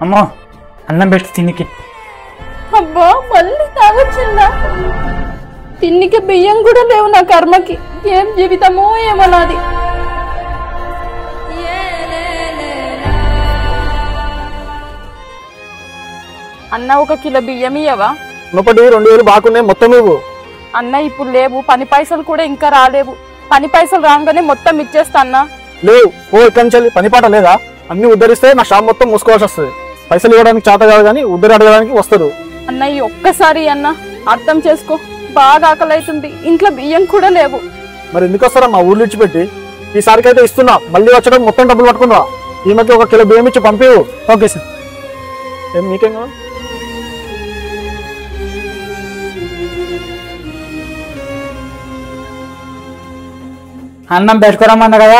అమ్మో అన్నం పెట్టి తినికి. అబ్బా మళ్ళీ తాగొచ్చిందా? తిన్నికి బియ్యం కూడా లేవు నా కర్మకి. ఏం జీవితమో ఏమో నాది. అన్న 1 కిలో బియ్యం ఇయ్యవా? ముప్పటి 2000 బాగున్నాయి మొత్తం ఇవ్వు. అన్న ఇప్పుడు లేవు, పని పైసలు కూడా ఇంకా రాలేవు. పని పైసలు రాగానే మొత్తం ఇచ్చేస్తా అన్న. లేవు ఓ ఎక్కడి నుంచి పని పాట లేదా? అన్ని ఉద్ధరిస్తే నా షాప్ మొత్తం మూసుకోవాల్సి వస్తుంది. పైసలు ఇవ్వడానికి చేత కాదు కానీ ఉద్దరి అడగడానికి వస్తారు. అన్న ఈ ఒక్కసారి అన్న అర్థం చేసుకో, బాగా ఆకలి అవుతుంది, ఇంట్లో బియ్యం కూడా లేవు. మరి ఎందుకు వస్తారా మా ఊర్లు ఇచ్చిపెట్టి? ఈసారికి అయితే ఇస్తున్నా, మళ్ళీ వచ్చడం మొత్తం డబ్బులు పట్టుకుందా. ఈమెకి 1 కిలో బియ్యం ఇచ్చి పంపివు. Okay sir. ఏం మీకేం కావాలి? అన్నం పెట్టుకోరమ్మన్నా కదా.